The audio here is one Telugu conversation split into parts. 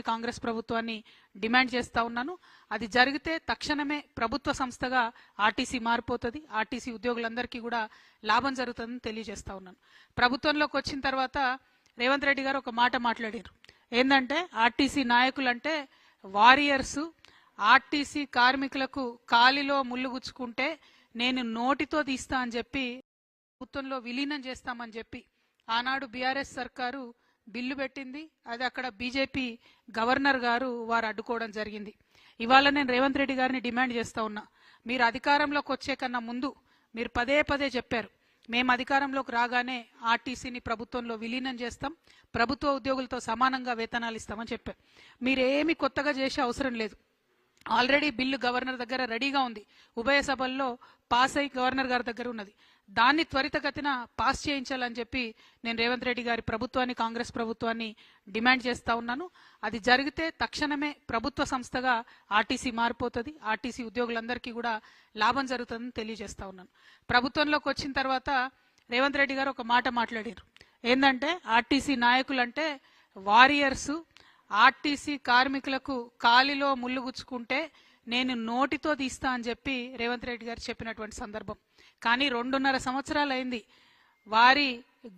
కాంగ్రెస్ ప్రభుత్వాన్ని డిమాండ్ చేస్తా ఉన్నాను. అది జరిగితే తక్షణమే ప్రభుత్వ సంస్థగా ఆర్టీసీ మారిపోతుంది. ఆర్టీసీ ఉద్యోగులందరికీ కూడా లాభం జరుగుతుందని తెలియజేస్తా ఉన్నాను. ప్రభుత్వంలోకి వచ్చిన తర్వాత రేవంత్ రెడ్డి గారు ఒక మాట మాట్లాడారు. ఏంటంటే ఆర్టీసీ నాయకులంటే వారియర్స్, ఆర్టీసీ కార్మికులకు కాలిలో ముళ్ళు గుచ్చుకుంటే నేను నోటితో తీస్తా అని చెప్పి ప్రభుత్వంలో విలీనం చేస్తామని చెప్పి ఆనాడు బీఆర్ఎస్ సర్కారు బిల్లు పెట్టింది. అది అక్కడ బీజేపీ గవర్నర్ గారు వారు అడ్డుకోవడం జరిగింది. ఇవాళ నేను రేవంత్ రెడ్డి గారిని డిమాండ్ చేస్తా ఉన్నా, మీరు అధికారంలోకి వచ్చే కన్నా ముందు మీరు పదే పదే చెప్పారు, మేము అధికారంలోకి రాగానే ఆర్టీసీని ప్రభుత్వంలో విలీనం చేస్తాం, ప్రభుత్వ ఉద్యోగులతో సమానంగా వేతనాలు ఇస్తామని చెప్పారు. మీరేమి కొత్తగా చేసే అవసరం లేదు. ఆల్రెడీ బిల్లు గవర్నర్ దగ్గర రెడీగా ఉంది, ఉభయ సభల్లో పాస్ అయి గవర్నర్ గారి దగ్గర ఉన్నది. దాన్ని త్వరితగతిన పాస్ చేయించాలని చెప్పి నేను రేవంత్ రెడ్డి గారి ప్రభుత్వాన్ని, కాంగ్రెస్ ప్రభుత్వాన్ని డిమాండ్ చేస్తా ఉన్నాను. అది జరిగితే తక్షణమే ప్రభుత్వ సంస్థగా ఆర్టీసీ మారిపోతుంది. ఆర్టీసీ ఉద్యోగులందరికీ కూడా లాభం జరుగుతుందని తెలియజేస్తా ఉన్నాను. ప్రభుత్వంలోకి వచ్చిన తర్వాత రేవంత్ రెడ్డి గారు ఒక మాట మాట్లాడారు. ఏంటంటే ఆర్టీసీ నాయకులంటే వారియర్స్, ఆర్టీసీ కార్మికులకు కాలిలో ముళ్ళు గుచ్చుకుంటే నేను నోటితో తీస్తా అని చెప్పి రేవంత్ రెడ్డి గారు చెప్పినటువంటి సందర్భం. కానీ 2.5 సంవత్సరాలు అయింది. వారి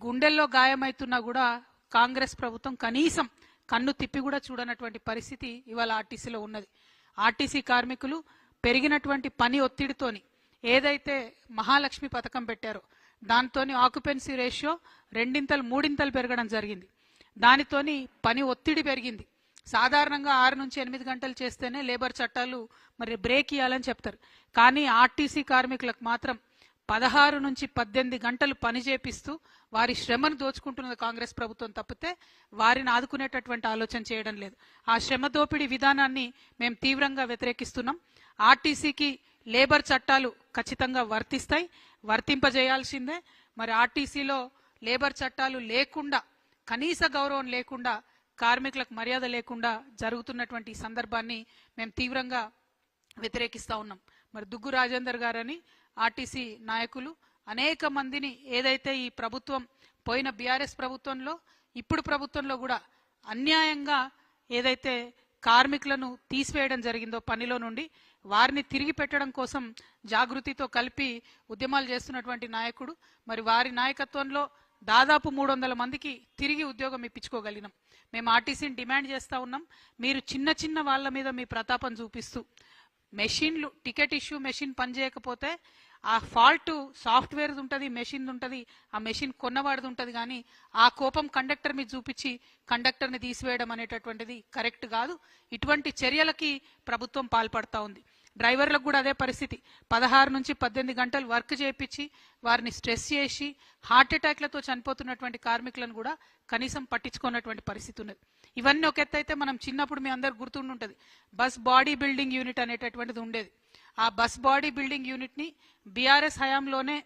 గుండెల్లో గాయమైతున్నా కూడా కాంగ్రెస్ ప్రభుత్వం కనీసం కన్ను తిప్పి కూడా చూడనటువంటి పరిస్థితి ఇవాళ ఆర్టీసీలో ఉన్నది. ఆర్టీసీ కార్మికులు పెరిగినటువంటి పని ఒత్తిడితోని ఏదైతే మహాలక్ష్మి పథకం పెట్టారో దాంతోని ఆక్యుపెన్సీ రేషియో 2 3 పెరగడం జరిగింది. దానితోని పని ఒత్తిడి పెరిగింది. సాధారణంగా 6 నుంచి 8 గంటలు చేస్తేనే లేబర్ చట్టాలు మరి బ్రేక్ ఇవ్వాలని చెప్తారు. కానీ ఆర్టీసీ కార్మికులకు మాత్రం 16 నుంచి 18 గంటలు పని చేపిస్తూ వారి శ్రమను దోచుకుంటున్నది కాంగ్రెస్ ప్రభుత్వం తప్పితే వారిని ఆదుకునేటటువంటి ఆలోచన చేయడం లేదు. ఆ శ్రమ దోపిడీ విధానాన్ని మేము తీవ్రంగా వ్యతిరేకిస్తున్నాం. ఆర్టీసీకి లేబర్ చట్టాలు ఖచ్చితంగా వర్తిస్తాయి, వర్తింపజేయాల్సిందే. మరి ఆర్టీసీలో లేబర్ చట్టాలు లేకుండా, కనీస గౌరవం లేకుండా, కార్మికులకు మర్యాద లేకుండా జరుగుతున్నటువంటి సందర్భాన్ని మేము తీవ్రంగా వ్యతిరేకిస్తా ఉన్నాం. మరి దుగ్గు రాజేందర్ గారని ఆర్టీసీ నాయకులు అనేక మందిని ఏదైతే ఈ ప్రభుత్వం పోయిన బీఆర్ఎస్ ప్రభుత్వంలో ఇప్పుడు ప్రభుత్వంలో కూడా అన్యాయంగా ఏదైతే కార్మికులను తీసివేయడం జరిగిందో పనిలో నుండి, వారిని తిరిగి పెట్టడం కోసం జాగృతితో కలిపి ఉద్యమాలు చేస్తున్నటువంటి నాయకుడు. మరి వారి నాయకత్వంలో దాదాపు 300 మందికి తిరిగి ఉద్యోగం ఇప్పించుకోగలిగినాం. మేము ఆర్టీసీని డిమాండ్ చేస్తా ఉన్నాం, మీరు చిన్న చిన్న వాళ్ళ మీద మీ ప్రతాపం చూపిస్తూ మెషిన్లు టికెట్ ఇష్యూ మెషిన్ పనిచేయకపోతే ఆ ఫాల్ట్ సాఫ్ట్వేర్ ఉంటుంది, మెషిన్ ఉంటుంది, ఆ మెషిన్ కొన్నవాడిది ఉంటుంది. కానీ ఆ కోపం కండక్టర్ మీద చూపించి కండక్టర్ని తీసివేయడం అనేటటువంటిది కరెక్ట్ కాదు. ఇటువంటి చర్యలకి ప్రభుత్వం పాల్పడతా ఉంది. డ్రైవర్లకు కూడా అదే పరిస్థితి. 16 నుంచి 18 గంటలు వర్క్ చేయించి వారిని స్ట్రెస్ చేసి హార్ట్ అటాక్లతో చనిపోతున్నటువంటి కార్మికులను కూడా కనీసం పట్టించుకున్నటువంటి పరిస్థితి ఉన్నది. ఇవన్నీ ఒక ఎత్తు అయితే, మనం చిన్నప్పుడు మీ అందరు గుర్తుండుంటుంది, బస్ బాడీ బిల్డింగ్ యూనిట్ అనేటటువంటిది ఉండేది. ఆ బస్ బాడీ బిల్డింగ్ యూనిట్ని బీఆర్ఎస్ హయాంలోనే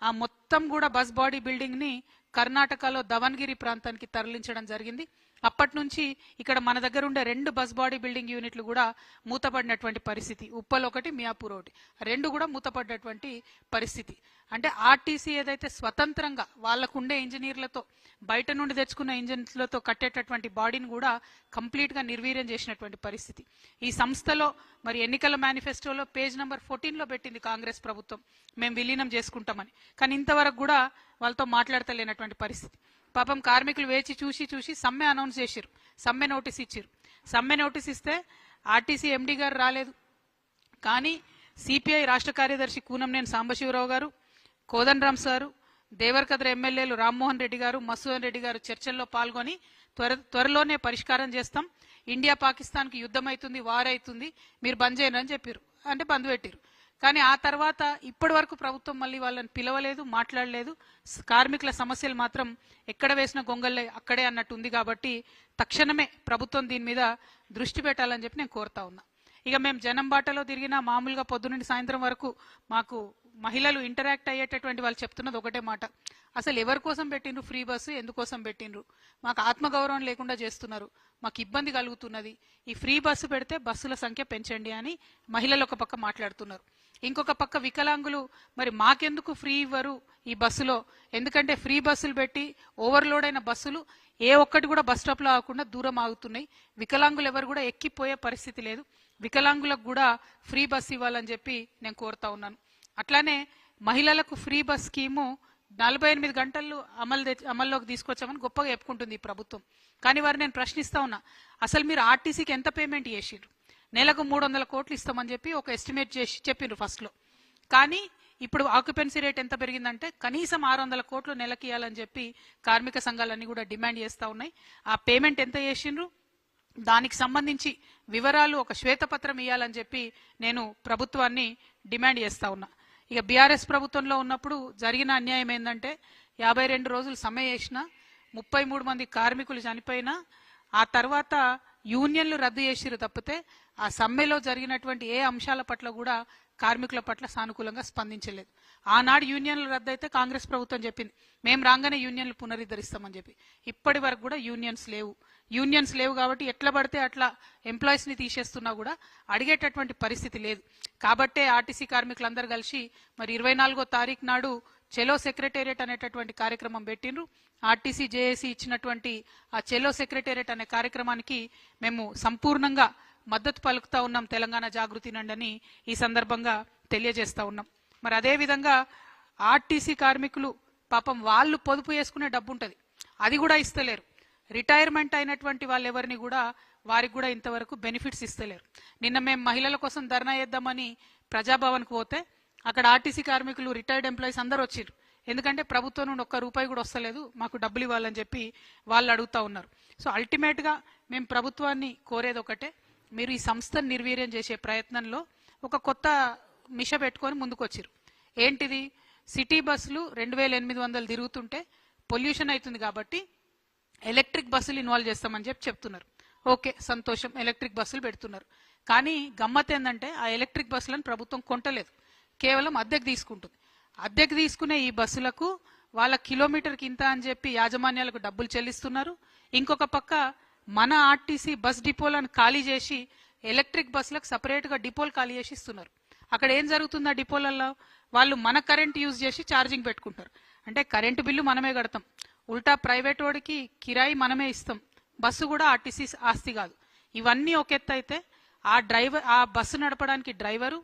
ఆ మొత్తం కూడా బస్ బాడీ బిల్డింగ్ని కర్ణాటకలో దవన్గిరి ప్రాంతానికి తరలించడం జరిగింది. అప్పటి నుంచి ఇక్కడ మన దగ్గర ఉండే 2 బస్ బాడీ బిల్డింగ్ యూనిట్లు కూడా మూతపడినటువంటి పరిస్థితి. ఉప్పల్ ఒకటి, మియాపూర్ ఒకటి, 2 కూడా మూతపడినటువంటి పరిస్థితి. అంటే ఆర్టీసీ ఏదైతే స్వతంత్రంగా వాళ్ళకుండే ఇంజనీర్లతో, బయట నుండి తెచ్చుకున్న ఇంజనీర్లతో కట్టేటటువంటి బాడీని కూడా కంప్లీట్గా నిర్వీర్యం చేసినటువంటి పరిస్థితి. ఈ సంస్థలో మరి ఎన్నికల మేనిఫెస్టోలో పేజ్ నెంబర్ 14లో పెట్టింది కాంగ్రెస్ ప్రభుత్వం, మేము విలీనం చేసుకుంటామని. కానీ ఇంతవరకు కూడా వాళ్ళతో మాట్లాడతలేనటువంటి పరిస్థితి. పాపం కార్మికులు వేచి చూసి సమ్మె అనౌన్స్ చేశారు, సమ్మె నోటీస్ ఇచ్చారు. సమ్మె నోటీస్ ఇస్తే ఆర్టీసీ ఎండీ గారు రాలేదు. కానీ సిపిఐ రాష్ట్ర కార్యదర్శి కూనంనేని సాంబశివరావు గారు, కోదండరాం సారు, దేవరకద్ర ఎమ్మెల్యేలు రామ్మోహన్ రెడ్డి గారు, మసూదన్ రెడ్డి గారు చర్చల్లో పాల్గొని త్వరలోనే పరిష్కారం చేస్తాం, ఇండియా పాకిస్తాన్కి యుద్ధం అవుతుంది, వార్ అవుతుంది, మీరు బంద్ చేయను అని చెప్పారు. అంటే బంద్ పెట్టారు. కానీ ఆ తర్వాత ఇప్పటి వరకు ప్రభుత్వం మళ్ళీ వాళ్ళని పిలవలేదు, మాట్లాడలేదు. కార్మికుల సమస్యలు మాత్రం ఎక్కడ వేసిన గొంగళ్ళే అక్కడే అన్నట్టు ఉంది. కాబట్టి తక్షణమే ప్రభుత్వం దీని మీద దృష్టి పెట్టాలని చెప్పి నేను కోరుతా ఉన్నా. ఇక మేము జనం బాటలో తిరిగినా మామూలుగా పొద్దునుండి సాయంత్రం వరకు మాకు మహిళలు ఇంటరాక్ట్ అయ్యేటటువంటి వాళ్ళు చెప్తున్నది ఒకటే మాట, అసలు ఎవరి కోసం పెట్టిండ్రు ఫ్రీ బస్సు, ఎందుకోసం పెట్టిండ్రు, మాకు ఆత్మగౌరవం లేకుండా చేస్తున్నారు, మాకు ఇబ్బంది కలుగుతున్నది, ఈ ఫ్రీ బస్సు పెడితే బస్సుల సంఖ్య పెంచండి అని మహిళలు ఒక పక్క మాట్లాడుతున్నారు. ఇంకొక పక్క వికలాంగులు మరి మాకెందుకు ఫ్రీ ఇవ్వరు ఈ బస్సులో, ఎందుకంటే ఫ్రీ బస్సులు పెట్టి ఓవర్లోడ్ అయిన బస్సులు ఏ ఒక్కటి కూడా బస్ స్టాప్లో ఆగకుండా దూరం ఆగుతున్నాయి. వికలాంగులు ఎవరు కూడా ఎక్కిపోయే పరిస్థితి లేదు. వికలాంగులకు కూడా ఫ్రీ బస్ ఇవ్వాలని చెప్పి నేను కోరుతా ఉన్నాను. అట్లానే మహిళలకు ఫ్రీ బస్ స్కీము 48 గంటలు అమల్లోకి తీసుకొచ్చామని గొప్పగా చెప్పుకుంటుంది ఈ ప్రభుత్వం. కానీ వారు నేను ప్రశ్నిస్తా ఉన్నా, అసలు మీరు ఆర్టీసీకి ఎంత పేమెంట్ చేసిర్రు? నెలకు 300 కోట్లు ఇస్తామని చెప్పి ఒక ఎస్టిమేట్ చేసి చెప్పిండ్రు ఫస్ట్లో. కానీ ఇప్పుడు ఆక్యుపెన్సీ రేట్ ఎంత పెరిగిందంటే కనీసం 600 కోట్లు నెలకి ఇవ్వాలని చెప్పి కార్మిక సంఘాలన్నీ కూడా డిమాండ్ చేస్తూ ఉన్నాయి. ఆ పేమెంట్ ఎంత చేసిండ్రు, దానికి సంబంధించి వివరాలు ఒక శ్వేతపత్రం ఇవ్వాలని చెప్పి నేను ప్రభుత్వాన్ని డిమాండ్ చేస్తా ఉన్నా. ఇక బీఆర్ఎస్ ప్రభుత్వంలో ఉన్నప్పుడు జరిగిన అన్యాయం ఏంటంటే 52 రోజులు సమ్మె చేసిన 33 మంది కార్మికులు చనిపోయినా ఆ తర్వాత యూనియన్లు రద్దు చేసిరు తప్పితే ఆ సమ్మెలో జరిగినటువంటి ఏ అంశాల పట్ల కూడా కార్మికుల పట్ల సానుకూలంగా స్పందించలేదు. ఆనాడు యూనియన్లు రద్దు అయితే కాంగ్రెస్ ప్రభుత్వం చెప్పింది మేము రాగానే యూనియన్లు పునరుద్ధరిస్తామని చెప్పి. ఇప్పటి వరకు కూడా యూనియన్స్ లేవు కాబట్టి ఎట్లా పడితే అట్లా ఎంప్లాయీస్ని తీసేస్తున్నా కూడా అడిగేటటువంటి పరిస్థితి లేదు. కాబట్టే ఆర్టీసీ కార్మికులందరూ కలిసి మరి 24వ తారీఖు నాడు చెలో సెక్రటేరియట్ అనేటటువంటి కార్యక్రమం పెట్టిండ్రు. ఆర్టీసీ జేఏసీ ఇచ్చినటువంటి ఆ చెలో సెక్రటేరియట్ అనే కార్యక్రమానికి మేము సంపూర్ణంగా మద్దతు పలుకుతా ఉన్నాం. తెలంగాణ జాగృతి నండని ఈ సందర్భంగా తెలియజేస్తా ఉన్నాం. మరి అదేవిధంగా ఆర్టీసీ కార్మికులు పాపం వాళ్ళు పొదుపు చేసుకునే డబ్బు ఉంటుంది, అది కూడా ఇస్తలేరు. రిటైర్మెంట్ అయినటువంటి వాళ్ళు ఎవరిని కూడా వారికి కూడా ఇంతవరకు బెనిఫిట్స్ ఇస్తలేరు. నిన్న మేము మహిళల కోసం ధర్నా చేద్దామని ప్రజాభవన్కి పోతే అక్కడ ఆర్టీసీ కార్మికులు రిటైర్డ్ ఎంప్లాయీస్ అందరూ వచ్చారు. ఎందుకంటే ప్రభుత్వం నుండి ₹1 కూడా వస్తలేదు, మాకు డబ్బులు ఇవ్వాలని చెప్పి వాళ్ళు అడుగుతా ఉన్నారు. సో అల్టిమేట్గా మేము ప్రభుత్వాన్ని కోరేది ఒకటే, మీరు ఈ సంస్థను నిర్వీర్యం చేసే ప్రయత్నంలో ఒక కొత్త మిష పెట్టుకొని ముందుకు వచ్చారు. ఏంటిది? సిటీ బస్సులు 2800 తిరుగుతుంటే పొల్యూషన్ అవుతుంది కాబట్టి ఎలక్ట్రిక్ బస్సులు ఇన్వాల్వ్ చేస్తామని చెప్తున్నారు. ఓకే, సంతోషం, ఎలక్ట్రిక్ బస్సులు పెడుతున్నారు. కానీ గమ్మత్ ఏంటంటే ఆ ఎలక్ట్రిక్ బస్సులను ప్రభుత్వం కొంటలేదు, కేవలం అద్దెకు తీసుకుంటుంది. అద్దెకు తీసుకునే ఈ బస్సులకు వాళ్ళ కిలోమీటర్కి ఇంత అని చెప్పి యాజమాన్యాలకు డబ్బులు చెల్లిస్తున్నారు. ఇంకొక పక్క మన ఆర్టీసీ బస్ డిపోలను ఖాళీ చేసి ఎలక్ట్రిక్ బస్సులకు సపరేట్గా డిపోలు ఖాళీ చేసి ఇస్తున్నారు. అక్కడ ఏం జరుగుతుంది? ఆ డిపోలలో వాళ్ళు మన కరెంట్ యూజ్ చేసి ఛార్జింగ్ పెట్టుకుంటారు. అంటే కరెంటు బిల్లు మనమే కడతాం, ఉల్టా ప్రైవేట్ వాడికి కిరాయి మనమే ఇస్తాం. బస్సు కూడా ఆర్టీసీ ఆస్తి కాదు. ఇవన్నీ ఒక ఎత్తు అయితే ఆ బస్సు నడపడానికి డ్రైవరు,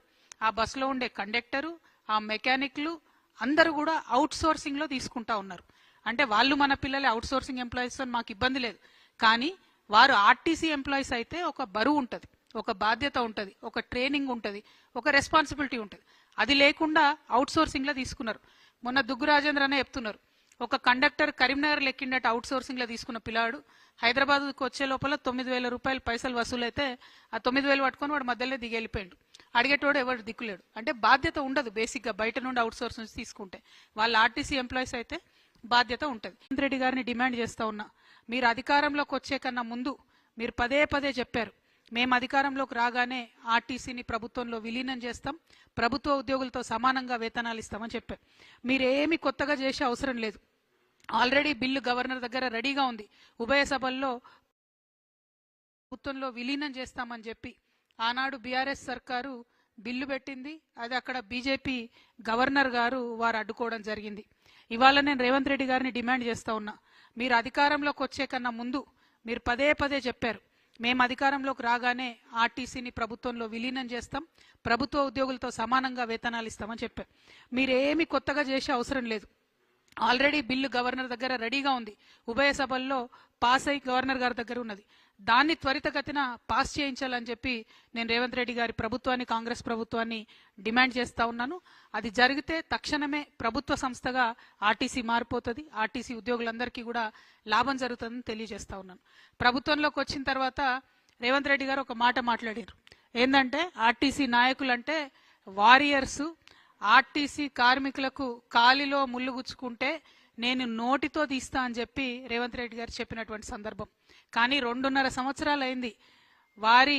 ఆ బస్సులో ఉండే కండక్టరు, ఆ మెకానిక్లు అందరూ కూడా అవుట్ సోర్సింగ్లో తీసుకుంటా ఉన్నారు. అంటే వాళ్ళు మన పిల్లలే, అవుట్ సోర్సింగ్ ఎంప్లాయీస్తో మాకు ఇబ్బంది లేదు. కానీ వారు ఆర్టీసీ ఎంప్లాయీస్ అయితే ఒక బరువు ఉంటుంది, ఒక బాధ్యత ఉంటుంది, ఒక ట్రైనింగ్ ఉంటుంది, ఒక రెస్పాన్సిబిలిటీ ఉంటుంది. అది లేకుండా అవుట్ సోర్సింగ్లో తీసుకున్నారు. మొన్న దుగ్గు రాజేంద్ర అనే చెప్తున్నారు, ఒక కండక్టర్ కరీంనగర్ లెక్కిండట అవుట్ సోర్సింగ్లో తీసుకున్న పిల్లాడు హైదరాబాద్కి వచ్చే లోపల ₹9,000 పైసలు వసూలైతే ఆ 9,000 పట్టుకొని వాడు మధ్యలో దిగి వెళ్ళిపోయాడు. అడిగేటోడు ఎవరు దిక్కులేడు. అంటే బాధ్యత ఉండదు బేసిక్గా, బయట నుండి అవుట్ సోర్స్ నుంచి తీసుకుంటే. వాళ్ళ ఆర్టీసీ ఎంప్లాయీస్ అయితే బాధ్యత ఉంటుంది. రేవంత్ రెడ్డి గారిని డిమాండ్ చేస్తా ఉన్నా, మీరు అధికారంలోకి వచ్చే కన్నా ముందు మీరు పదే చెప్పారు, మేము అధికారంలోకి రాగానే ఆర్టీసీని ప్రభుత్వంలో విలీనం చేస్తాం, ప్రభుత్వ ఉద్యోగులతో సమానంగా వేతనాలు ఇస్తామని చెప్పారు. మీరేమి కొత్తగా చేసే అవసరం లేదు. ఆల్రెడీ బిల్లు గవర్నర్ దగ్గర రెడీగా ఉంది. ఉభయ సభల్లో ప్రభుత్వంలో విలీనం చేస్తామని చెప్పి ఆనాడు బీఆర్ఎస్ సర్కారు బిల్లు పెట్టింది. అది అక్కడ బీజేపీ గవర్నర్ గారు వారు అడ్డుకోవడం జరిగింది. ఇవాళ నేను రేవంత్ రెడ్డి గారిని డిమాండ్ చేస్తా ఉన్నా, మీరు అధికారంలోకి వచ్చే కన్నా ముందు మీరు పదే చెప్పారు, మేము అధికారంలోకి రాగానే ఆర్టీసీని ప్రభుత్వంలో విలీనం చేస్తాం, ప్రభుత్వ ఉద్యోగులతో సమానంగా వేతనాలు ఇస్తామని చెప్పారు. మీరేమి కొత్తగా చేసే అవసరం లేదు. ఆల్రెడీ బిల్లు గవర్నర్ దగ్గర రెడీగా ఉంది. ఉభయ సభల్లో పాస్ అయి గవర్నర్ గారి దగ్గర ఉన్నది. దాన్ని త్వరితగతిన పాస్ చేయించాలని చెప్పి నేను రేవంత్ రెడ్డి గారి ప్రభుత్వాన్ని, కాంగ్రెస్ ప్రభుత్వాన్ని డిమాండ్ చేస్తా ఉన్నాను. అది జరిగితే తక్షణమే ప్రభుత్వ సంస్థగా ఆర్టీసీ మారిపోతుంది, ఆర్టీసీ ఉద్యోగులందరికీ కూడా లాభం జరుగుతుందని తెలియజేస్తా ఉన్నాను. ప్రభుత్వంలోకి వచ్చిన తర్వాత రేవంత్ రెడ్డి గారు ఒక మాట మాట్లాడారు. ఏంటంటే ఆర్టీసీ నాయకులంటే వారియర్స్, ఆర్టీసీ కార్మికులకు కాలిలో ముళ్ళు గుచ్చుకుంటే నేను నోటితో తీస్తా అని చెప్పి రేవంత్ రెడ్డి గారు చెప్పినటువంటి సందర్భం. కానీ 2.5 సంవత్సరాలు అయింది. వారి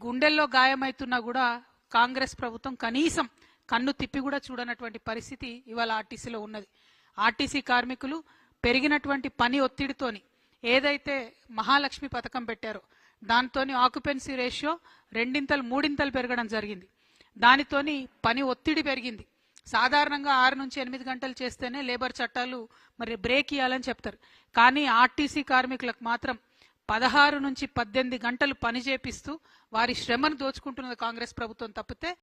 గుండెల్లో గాయమవుతున్నా కూడా కాంగ్రెస్ ప్రభుత్వం కనీసం కన్ను తిప్పి కూడా చూడనటువంటి పరిస్థితి ఇవాళ ఆర్టీసీలో ఉన్నది. ఆర్టీసీ కార్మికులు పెరిగినటువంటి పని ఒత్తిడితోని ఏదైతే మహాలక్ష్మి పథకం పెట్టారో దాంతో ఆక్యుపెన్సీ రేషియో 2 3 పెరగడం జరిగింది. దానితోని పని ఒత్తిడి పెరిగింది. సాధారణంగా 6 నుంచి 8 గంటలు చేస్తేనే లేబర్ చట్టాలు మరి బ్రేక్ ఇవ్వాలని చెప్తారు. కానీ ఆర్టీసీ కార్మికులకు మాత్రం 16 నుంచి 18 గంటలు పని చేపిస్తూ వారి శ్రమను దోచుకుంటున్నది కాంగ్రెస్ ప్రభుత్వం తప్పితే